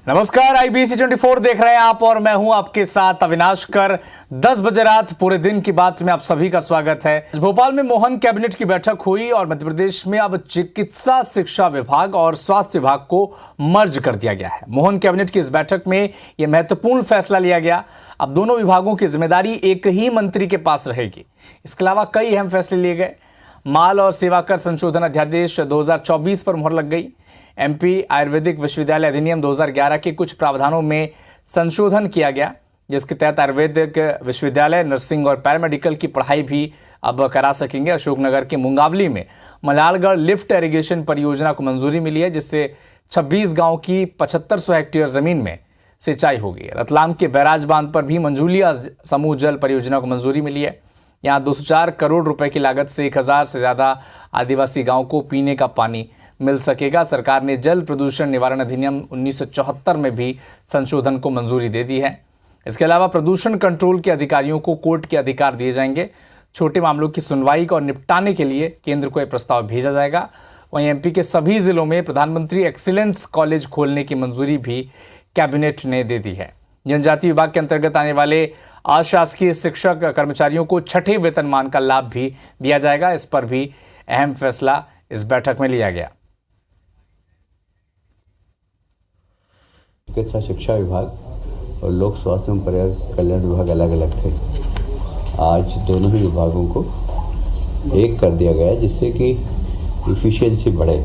नमस्कार, IBC 24 देख रहे हैं आप और मैं हूं आपके साथ अविनाश कर। 10 बजे रात पूरे दिन की बात में आप सभी का स्वागत है। भोपाल में मोहन कैबिनेट की बैठक हुई और मध्य प्रदेश में अब चिकित्सा शिक्षा विभाग और स्वास्थ्य विभाग को मर्ज कर दिया गया है। मोहन कैबिनेट की इस बैठक में यह महत्वपूर्ण फैसला लिया गया। अब दोनों विभागों की जिम्मेदारी एक ही मंत्री के पास रहेगी। इसके अलावा कई अहम फैसले लिए गए। माल और सेवा कर संशोधन अध्यादेश 2024 पर मुहर लग गई। MP आयुर्वेदिक विश्वविद्यालय अधिनियम 2011 के कुछ प्रावधानों में संशोधन किया गया, जिसके तहत आयुर्वेदिक विश्वविद्यालय नर्सिंग और पैरामेडिकल की पढ़ाई भी अब करा सकेंगे। अशोकनगर के मुंगावली में मलालगढ़ लिफ्ट इरिगेशन परियोजना को मंजूरी मिली है, जिससे 26 गांव की 7500 हेक्टेयर जमीन में सिंचाई होगी। रतलाम के बैराज बांध पर भी मंजूलिया समूह जल परियोजना को मंजूरी मिली है। यहाँ 204 करोड़ रुपए की लागत से 1000 से ज्यादा आदिवासी गांव को पीने का पानी मिल सकेगा। सरकार ने जल प्रदूषण निवारण अधिनियम 1974 में भी संशोधन को मंजूरी दे दी है। इसके अलावा प्रदूषण कंट्रोल के अधिकारियों को कोर्ट के अधिकार दिए जाएंगे। छोटे मामलों की सुनवाई और निपटाने के लिए केंद्र को यह प्रस्ताव भेजा जाएगा। वहीं MP के सभी जिलों में प्रधानमंत्री एक्सीलेंस कॉलेज खोलने की मंजूरी भी कैबिनेट ने दे दी है। जनजातीय विभाग के अंतर्गत आने वाले अशासकीय शिक्षक कर्मचारियों को छठे वेतनमान का लाभ भी दिया जाएगा। इस पर भी अहम फैसला इस बैठक में लिया गया। चिकित्सा शिक्षा विभाग और लोक स्वास्थ्य एवं परिवार कल्याण विभाग अलग अलग थे। आज दोनों ही विभागों को एक कर दिया गया, जिससे कि इफिशियंसी बढ़े।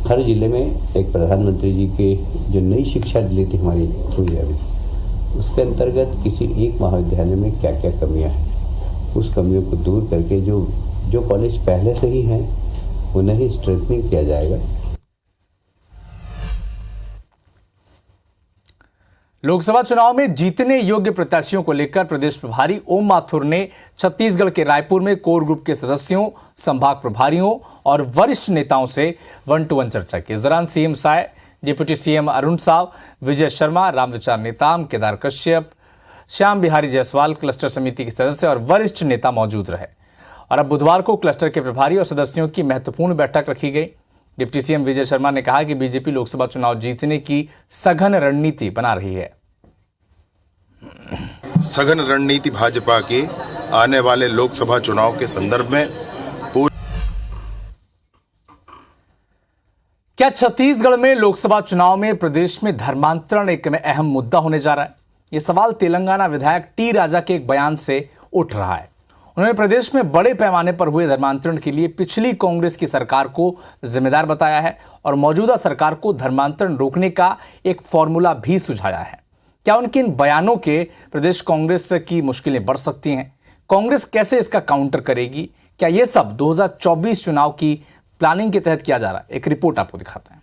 हर जिले में एक प्रधानमंत्री जी के जो नई शिक्षा नीति हमारी हुई है अभी, उसके अंतर्गत किसी एक महाविद्यालय में क्या क्या कमियां हैं, उस कमियों को दूर करके जो कॉलेज पहले से ही हैं उन्हें ही स्ट्रेंथनिंग किया जाएगा। लोकसभा चुनाव में जीतने योग्य प्रत्याशियों को लेकर प्रदेश प्रभारी ओम माथुर ने छत्तीसगढ़ के रायपुर में कोर ग्रुप के सदस्यों, संभाग प्रभारियों और वरिष्ठ नेताओं से 1-to-1 चर्चा की। इस दौरान CM Sai, deputy CM Arun Sao, Vijay Sharma, Ramvichar Netam, Kedar Kashyap, Shyam Bihari Jaiswal, cluster समिति के सदस्य और वरिष्ठ नेता मौजूद रहे। और अब बुधवार को क्लस्टर के प्रभारी और सदस्यों की महत्वपूर्ण बैठक रखी गई। डिप्टी CM विजय शर्मा ने कहा कि बीजेपी लोकसभा चुनाव जीतने की सघन रणनीति बना रही है। सघन रणनीति भाजपा की आने वाले लोकसभा चुनाव के संदर्भ में क्या छत्तीसगढ़ में लोकसभा चुनाव में प्रदेश में धर्मांतरण एक अहम मुद्दा होने जा रहा है? यह सवाल तेलंगाना विधायक T राजा के एक बयान से उठ रहा है। उन्होंने प्रदेश में बड़े पैमाने पर हुए धर्मांतरण के लिए पिछली कांग्रेस की सरकार को जिम्मेदार बताया है और मौजूदा सरकार को धर्मांतरण रोकने का एक फॉर्मूला भी सुझाया है। क्या उनके इन बयानों के प्रदेश कांग्रेस की मुश्किलें बढ़ सकती हैं? कांग्रेस कैसे इसका काउंटर करेगी? क्या यह सब 2024 चुनाव की प्लानिंग के तहत किया जा रहा है? एक रिपोर्ट आपको दिखाते हैं।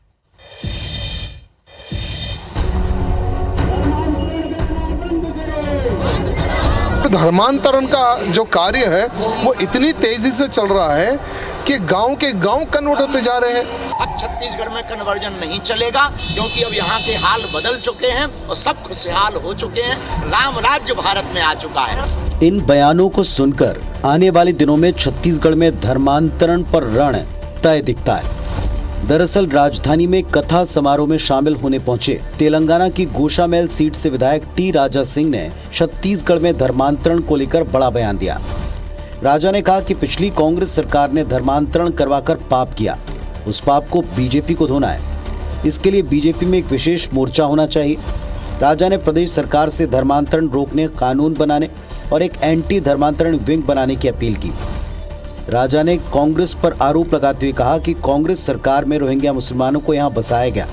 धर्मांतरण का जो कार्य है वो इतनी तेजी से चल रहा है कि गांव के गांव कन्वर्ट होते जा रहे हैं। अब छत्तीसगढ़ में कन्वर्जन नहीं चलेगा, क्योंकि अब यहाँ के हाल बदल चुके हैं और सब खुशहाल हो चुके हैं। राम राज्य भारत में आ चुका है। इन बयानों को सुनकर आने वाले दिनों में छत्तीसगढ़ में धर्मांतरण पर रण तय दिखता है। दरअसल राजधानी में कथा समारोह में शामिल होने पहुंचे तेलंगाना की गोशामैल सीट से विधायक T राजा सिंह ने छत्तीसगढ़ में धर्मांतरण को लेकर बड़ा बयान दिया। राजा ने कहा कि पिछली कांग्रेस सरकार ने धर्मांतरण करवाकर पाप किया, उस पाप को बीजेपी को धोना है। इसके लिए बीजेपी में एक विशेष मोर्चा होना चाहिए। राजा ने प्रदेश सरकार से धर्मांतरण रोकने कानून बनाने और एक एंटी धर्मांतरण विंग बनाने की अपील की। राजा ने कांग्रेस पर आरोप लगाते हुए कहा कि कांग्रेस सरकार में रोहिंग्या मुसलमानों को यहां बसाया गया।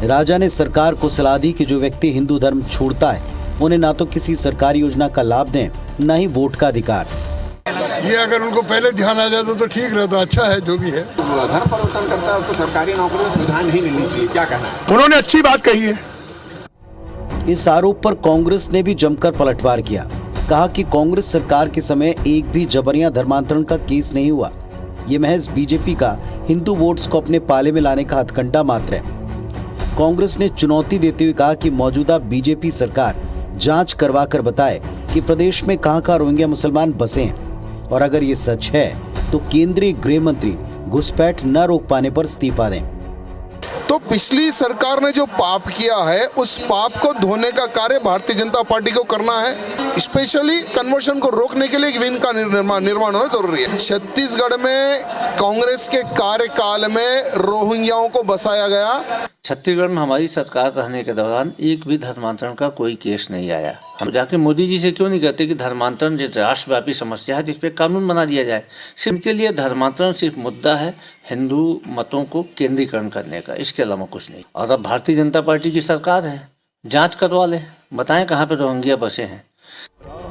राजा ने सरकार को सलाह दी कि जो व्यक्ति हिंदू धर्म छोड़ता है उन्हें ना तो किसी सरकारी योजना का लाभ दें, न ही वोट का अधिकार। ये अगर उनको पहले ध्यान आ जाता तो ठीक रहता। अच्छा है जो भी है। धर्म परिवर्तन करता है उसको सरकारी नौकरी में सुविधा नहीं मिलनी चाहिए, क्या कहना है? उन्होंने अच्छी बात कही है। इस आरोप पर कांग्रेस ने भी जमकर पलटवार किया। कहा कि कांग्रेस सरकार के समय एक भी जबरिया धर्मांतरण का केस नहीं हुआ। ये महज बीजेपी का हिंदू वोट्स को अपने पाले में लाने का हथकंडा मात्र है। कांग्रेस ने चुनौती देते हुए कहा कि मौजूदा बीजेपी सरकार जांच करवा कर बताए कि प्रदेश में कहां रोहिंग्या मुसलमान बसे हैं, और अगर ये सच है तो केंद्रीय गृह मंत्री घुसपैठ न रोक पाने पर इस्तीफा दें। तो पिछली सरकार ने जो पाप किया है उस पाप को धोने का कार्य भारतीय जनता पार्टी को करना है। स्पेशली कन्वर्शन को रोकने के लिए एक विंग का निर्माण होना जरूरी है। छत्तीसगढ़ में कांग्रेस के कार्यकाल में रोहिंग्याओं को बसाया गया। छत्तीसगढ़ में हमारी सरकार रहने के दौरान एक भी धर्मांतरण का कोई केस नहीं आया। हम जाके मोदी जी से क्यों नहीं कहते कि धर्मांतरण जो राष्ट्रव्यापी समस्या है जिस पे कानून बना दिया जाए। सिर्फ के लिए धर्मांतरण सिर्फ मुद्दा है हिंदू मतों को केंद्रीकरण करने का, इसके अलावा कुछ नहीं। और अब भारतीय जनता पार्टी की सरकार है, जांच करवा ले, बताएं कहाँ पे रोहिंग्या बसे हैं।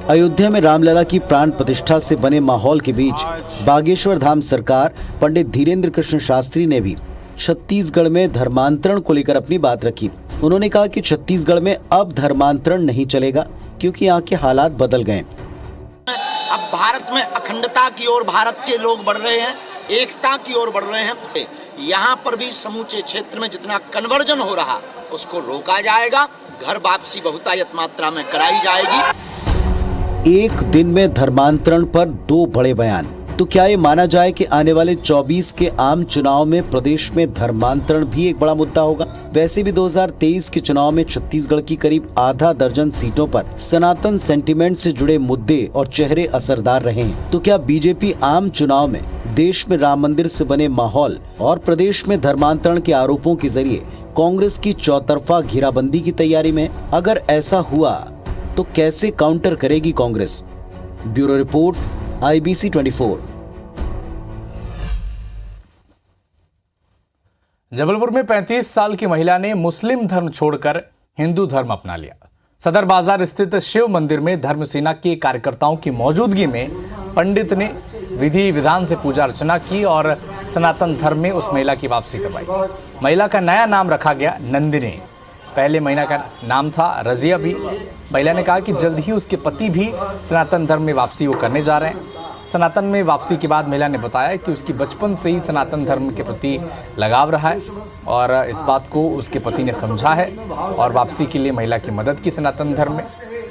अयोध्या में रामलला की प्राण प्रतिष्ठा से बने माहौल के बीच बागेश्वर धाम सरकार पंडित धीरेन्द्र कृष्ण शास्त्री ने भी छत्तीसगढ़ में धर्मांतरण को लेकर अपनी बात रखी। उन्होंने कहा कि छत्तीसगढ़ में अब धर्मांतरण नहीं चलेगा क्योंकि यहाँ के हालात बदल गए। अब भारत में अखंडता की ओर भारत के लोग बढ़ रहे हैं, एकता की ओर बढ़ रहे हैं। यहाँ पर भी समूचे क्षेत्र में जितना कन्वर्जन हो रहा उसको रोका जाएगा, घर वापसी बहुतायत मात्रा में कराई जाएगी। एक दिन में धर्मांतरण पर 2 बड़े बयान। तो क्या ये माना जाए कि आने वाले 24 के आम चुनाव में प्रदेश में धर्मांतरण भी एक बड़ा मुद्दा होगा? वैसे भी 2023 के चुनाव में छत्तीसगढ़ की करीब आधा दर्जन सीटों पर सनातन सेंटिमेंट से जुड़े मुद्दे और चेहरे असरदार रहे हैं। तो क्या बीजेपी आम चुनाव में देश में राम मंदिर से बने माहौल और प्रदेश में धर्मांतरण के आरोपों के जरिए कांग्रेस की चौतरफा घेराबंदी की तैयारी में? अगर ऐसा हुआ तो कैसे काउंटर करेगी Congress? Bureau report, IBC 24। Jabalpur में 35 साल की महिला ने मुस्लिम धर्म छोड़कर हिंदू धर्म अपना लिया। सदर बाजार स्थित शिव मंदिर में धर्म सेना के कार्यकर्ताओं की मौजूदगी में पंडित ने विधि विधान से पूजा अर्चना की और सनातन धर्म में उस महिला की वापसी करवाई। महिला का नया नाम रखा गया नंदिनी। पहले महिला का नाम था रजिया भी। महिला ने कहा कि जल्द ही उसके पति भी सनातन धर्म में वापसी वो करने जा रहे हैं। सनातन में वापसी के बाद महिला ने बताया कि उसकी बचपन से ही सनातन धर्म के प्रति लगाव रहा है और इस बात को उसके पति ने समझा है और वापसी के लिए महिला की मदद की सनातन धर्म में।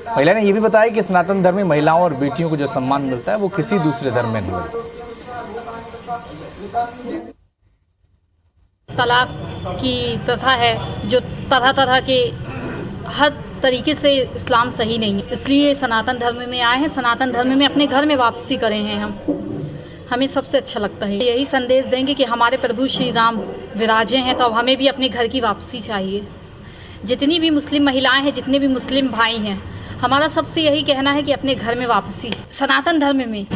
महिला ने यह भी बताया कि सनातन धर्म में महिलाओं और बेटियों को जो सम्मान मिलता है वो किसी दूसरे धर्म में नहीं मिलता। तलाक की प्रथा है जो तरह तरह के हर तरीके से इस्लाम सही नहीं है, इसलिए सनातन धर्म में आए हैं। सनातन धर्म में अपने घर में वापसी करें हैं हमें सबसे अच्छा लगता है। यही संदेश देंगे कि हमारे प्रभु श्री राम विराजे हैं तो अब हमें भी अपने घर की वापसी चाहिए। जितनी भी मुस्लिम महिलाएं हैं, जितने भी मुस्लिम भाई हैं, हमारा सबसे यही कहना है कि अपने घर में वापसी। सनातन धर्म में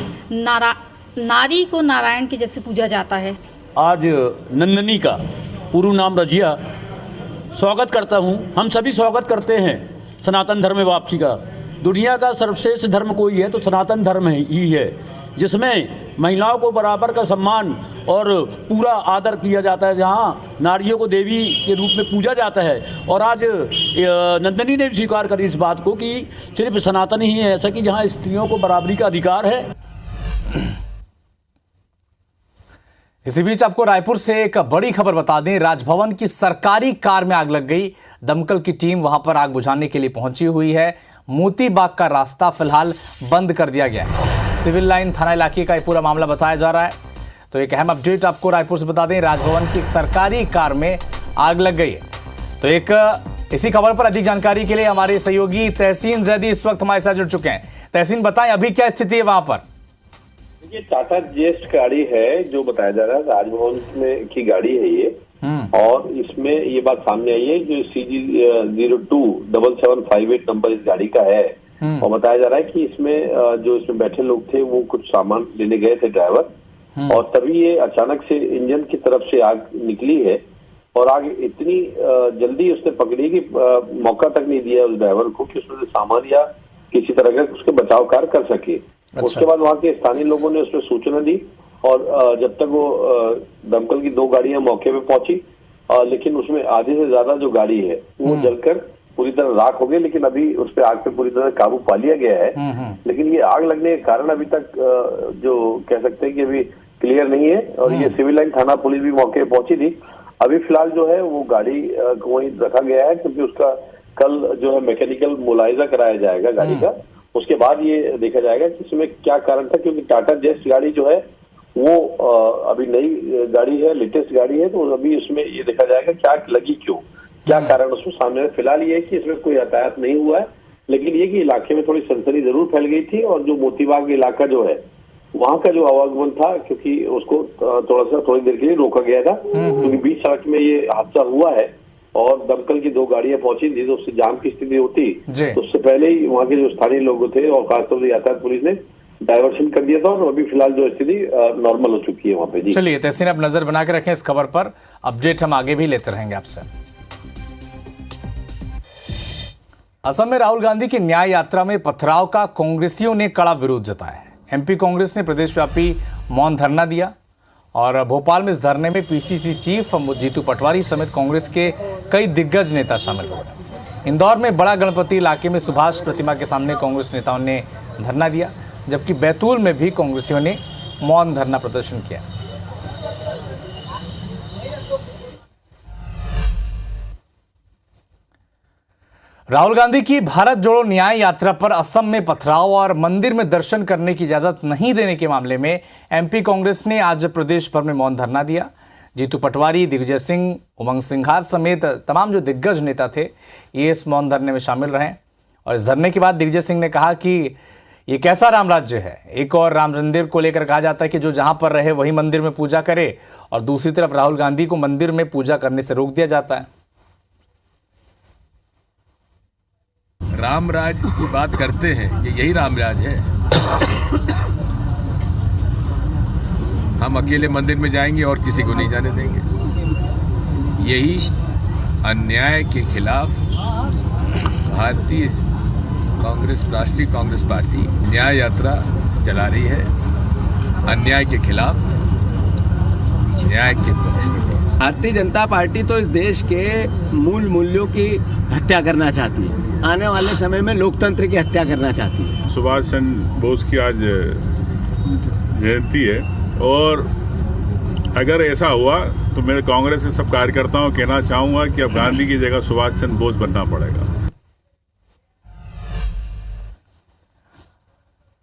नारी को नारायण के जैसे पूजा जाता है। आज नंदिनी का पूर्ण नाम रजिया स्वागत करता हूं। हम सभी स्वागत करते हैं सनातन धर्म में वापसी का। दुनिया का सर्वश्रेष्ठ धर्म कोई है तो सनातन धर्म ही है, जिसमें महिलाओं को बराबर का सम्मान और पूरा आदर किया जाता है, जहां नारियों को देवी के रूप में पूजा जाता है। और आज नंदिनी ने भी स्वीकार करी इस बात को कि सिर्फ सनातन ही है ऐसा कि जहां स्त्रियों को बराबरी का अधिकार है। इसी बीच आपको रायपुर से एक बड़ी खबर बता दें। राजभवन की सरकारी कार में आग लग गई। दमकल की टीम वहां पर आग बुझाने के लिए पहुंची हुई है। मोती बाग का रास्ता फिलहाल बंद कर दिया गया है। सिविल लाइन थाना इलाके का ये पूरा मामला बताया जा रहा है। तो एक अहम अपडेट आपको रायपुर से बता दें, राजभवन की एक सरकारी कार में आग लग गई है। तो एक इसी खबर पर अधिक जानकारी के लिए हमारे सहयोगी तहसीन जैदी इस वक्त हमारे साथ जुड़ चुके हैं। तहसीन, बताएं अभी क्या स्थिति है वहां पर? ये टाटा जेस्ट गाड़ी है जो बताया जा रहा है राजभवन में की गाड़ी है ये, और इसमें ये बात सामने आई है जो CG027758 नंबर इस गाड़ी का है। और बताया जा रहा है कि इसमें जो इसमें बैठे लोग थे वो कुछ सामान लेने गए थे ड्राइवर, और तभी ये अचानक से इंजन की तरफ से आग निकली है। और आग इतनी जल्दी उसने पकड़ी कि मौका तक नहीं दिया उस ड्राइवर को कि उसमें सामान या किसी तरह का उसके बचाव कार्य कर सके। अच्छा। उसके बाद वहाँ के स्थानीय लोगों ने उसमें सूचना दी और जब तक वो दमकल की 2 गाड़ियां मौके पे पहुंची, लेकिन उसमें आधे से ज्यादा जो गाड़ी है वो जलकर पूरी तरह राख हो गई। लेकिन अभी उस पर आग पे पूरी तरह काबू पा लिया गया है। लेकिन ये आग लगने के कारण अभी तक जो कह सकते हैं कि अभी क्लियर नहीं है। और ये सिविल लाइन थाना पुलिस भी मौके पे पहुंची थी। अभी फिलहाल जो है वो गाड़ी को वहीं रखा गया है, क्योंकि उसका कल जो है मैकेनिकल मुलायजा कराया जाएगा गाड़ी का। उसके बाद ये देखा जाएगा कि इसमें क्या कारण था, क्योंकि टाटा जेस्ट गाड़ी जो है वो अभी नई गाड़ी है, लेटेस्ट गाड़ी है, तो अभी उसमें ये देखा जाएगा क्या लगी, क्यों, क्या कारण उसमें सामने है। फिलहाल ये है कि इसमें कोई यातायात नहीं हुआ है, लेकिन ये कि इलाके में थोड़ी सनसनी जरूर फैल गई थी। और जो मोतीबाग इलाका जो है वहां का जो आवागमन था, क्योंकि उसको थोड़ी देर के लिए रोका गया था, क्योंकि बीच सड़क में ये हादसा हुआ है और दमकल की 2 गाड़ियां पहुंची थी, तो उससे जाम की स्थिति होती तो उससे पहले ही वहां के जो स्थानीय लोग थे और खासतौर से यातायात पुलिस ने डायवर्शन कर दिया था और अभी फिलहाल जो स्थिति नॉर्मल हो चुकी है वहां पे। जी चलिए तहसीन, आप नजर बना के रखें इस खबर पर, अपडेट हम आगे भी लेते रहेंगे आपसे। असम में राहुल गांधी की न्याय यात्रा में पथराव का कांग्रेसियों ने कड़ा विरोध जताया है। एमपी कांग्रेस ने प्रदेशव्यापी मौन धरना दिया और भोपाल में इस धरने में पीसीसी चीफ जीतू पटवारी समेत कांग्रेस के कई दिग्गज नेता शामिल हो गए। इंदौर में बड़ा गणपति इलाके में सुभाष प्रतिमा के सामने कांग्रेस नेताओं ने धरना दिया, जबकि बैतूल में भी कांग्रेसियों ने मौन धरना प्रदर्शन किया। राहुल गांधी की भारत जोड़ो न्याय यात्रा पर असम में पथराव और मंदिर में दर्शन करने की इजाजत नहीं देने के मामले में एमपी कांग्रेस ने आज प्रदेश भर में मौन धरना दिया। जीतू पटवारी, दिग्विजय सिंह, उमंग सिंघार समेत तमाम जो दिग्गज नेता थे ये इस मौन धरने में शामिल रहे। और इस धरने के बाद दिग्विजय सिंह ने कहा कि ये कैसा राम राज्य है। एक और राम मंदिर को लेकर कहा जाता है कि जो जहां पर रहे वही मंदिर में पूजा करे, और दूसरी तरफ राहुल गांधी को मंदिर में पूजा करने से रोक दिया जाता है। राम राज की बात करते हैं, ये यही राम राज है। हम अकेले मंदिर में जाएंगे और किसी को नहीं जाने देंगे। यही अन्याय के खिलाफ भारतीय कांग्रेस, राष्ट्रीय कांग्रेस पार्टी न्याय यात्रा चला रही है। अन्याय के खिलाफ, न्याय के पक्ष में। भारतीय जनता पार्टी तो इस देश के मूल मूल्यों की हत्या करना चाहती है, आने वाले समय में लोकतंत्र की हत्या करना चाहती है। सुभाष चंद्र बोस की आज जयंती है और अगर ऐसा हुआ तो मैं कांग्रेस के सब कार्यकर्ताओं को कहना चाहूंगा कि अब गांधी की जगह सुभाष चंद्र बोस बनना पड़ेगा।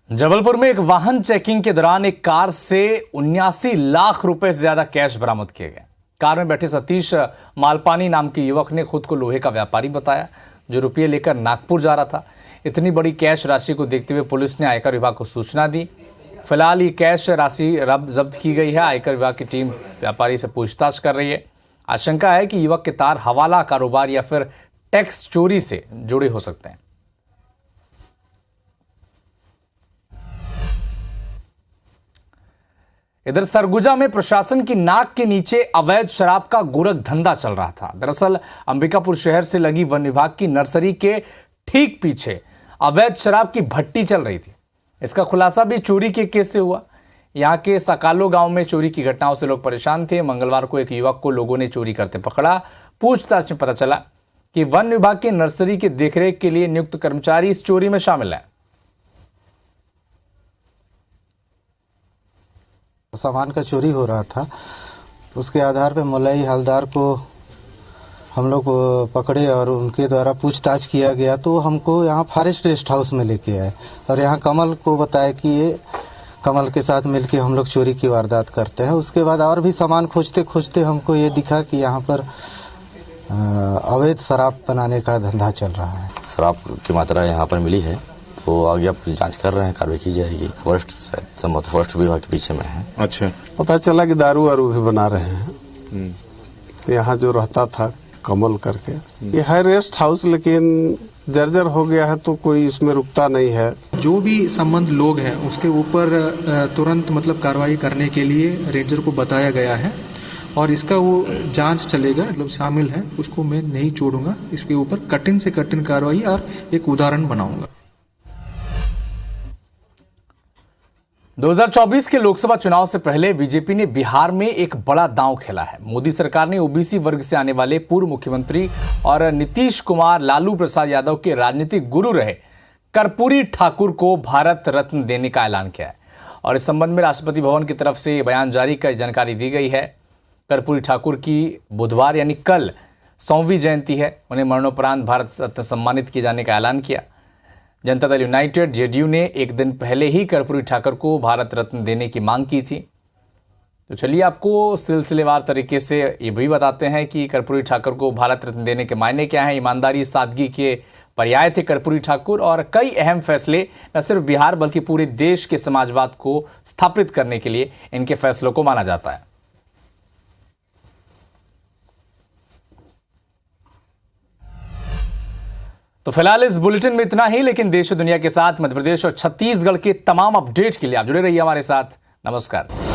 जबलपुर में एक वाहन चेकिंग के दौरान एक कार से 79 लाख रुपए से ज्यादा कैश बरामद किए गए। कार में बैठे सतीश मालपानी नाम के युवक ने खुद को लोहे का व्यापारी बताया, जो रुपये लेकर नागपुर जा रहा था। इतनी बड़ी कैश राशि को देखते हुए पुलिस ने आयकर विभाग को सूचना दी। फिलहाल ये कैश राशि जब्त की गई है। आयकर विभाग की टीम व्यापारी से पूछताछ कर रही है। आशंका है कि युवक के तार हवाला कारोबार या फिर टैक्स चोरी से जुड़े हो सकते हैं। इधर सरगुजा में प्रशासन की नाक के नीचे अवैध शराब का गोरख धंधा चल रहा था। दरअसल अंबिकापुर शहर से लगी वन विभाग की नर्सरी के ठीक पीछे अवैध शराब की भट्टी चल रही थी। इसका खुलासा भी चोरी के केस से हुआ। यहां के सकालो गांव में चोरी की घटनाओं से लोग परेशान थे। मंगलवार को एक युवक को लोगों ने चोरी करते पकड़ा। पूछताछ में पता चला कि वन विभाग की नर्सरी के देखरेख के लिए नियुक्त कर्मचारी इस चोरी में शामिल है। सामान का चोरी हो रहा था, उसके आधार पर मलई हलदार को हम लोग पकड़े और उनके द्वारा पूछताछ किया गया तो हमको यहाँ फॉरेस्ट गेस्ट हाउस में लेके आए और यहाँ कमल को बताया कि ये कमल के साथ मिलके हम लोग चोरी की वारदात करते हैं। उसके बाद और भी सामान खोजते खोजते हमको ये दिखा कि यहाँ पर अवैध शराब बनाने का धंधा चल रहा है। शराब की मात्रा यहाँ पर मिली है तो आगे आप जांच कर रहे हैं, कार्रवाई की जाएगी। फॉरेस्ट विभाग के पीछे में है। अच्छा, पता चला कि दारू वारू भी बना रहे हैं। तो यहाँ जो रहता था कमल करके, ये है रेस्ट हाउस, लेकिन जर्जर हो गया है तो कोई इसमें रुकता नहीं है। जो भी संबंध लोग हैं उसके ऊपर तुरंत मतलब कार्रवाई करने के लिए रेंजर को बताया गया है और इसका वो जांच चलेगा। मतलब शामिल है उसको मैं नहीं छोड़ूंगा, इसके ऊपर कठिन से कठिन कार्रवाई और एक उदाहरण बनाऊंगा। 2024 के लोकसभा चुनाव से पहले बीजेपी ने बिहार में एक बड़ा दांव खेला है। मोदी सरकार ने ओबीसी वर्ग से आने वाले पूर्व मुख्यमंत्री और नीतीश कुमार, लालू प्रसाद यादव के राजनीतिक गुरु रहे कर्पूरी ठाकुर को भारत रत्न देने का ऐलान किया है और इस संबंध में राष्ट्रपति भवन की तरफ से बयान जारी कर जानकारी दी गई है। कर्पूरी ठाकुर की बुधवार यानी कल 100वीं जयंती है। उन्हें मरणोपरांत भारत रत्न सम्मानित किए जाने का ऐलान किया। जनता दल यूनाइटेड जेडीयू ने एक दिन पहले ही कर्पूरी ठाकुर को भारत रत्न देने की मांग की थी। तो चलिए आपको सिलसिलेवार तरीके से ये भी बताते हैं कि कर्पूरी ठाकुर को भारत रत्न देने के मायने क्या हैं। ईमानदारी सादगी के पर्याय थे कर्पूरी ठाकुर और कई अहम फैसले न सिर्फ बिहार बल्कि पूरे देश के समाजवाद को स्थापित करने के लिए इनके फैसलों को माना जाता है। तो फिलहाल इस बुलेटिन में इतना ही, लेकिन देश और दुनिया के साथ मध्य प्रदेश और छत्तीसगढ़ के तमाम अपडेट के लिए आप जुड़े रहिए हमारे साथ। नमस्कार।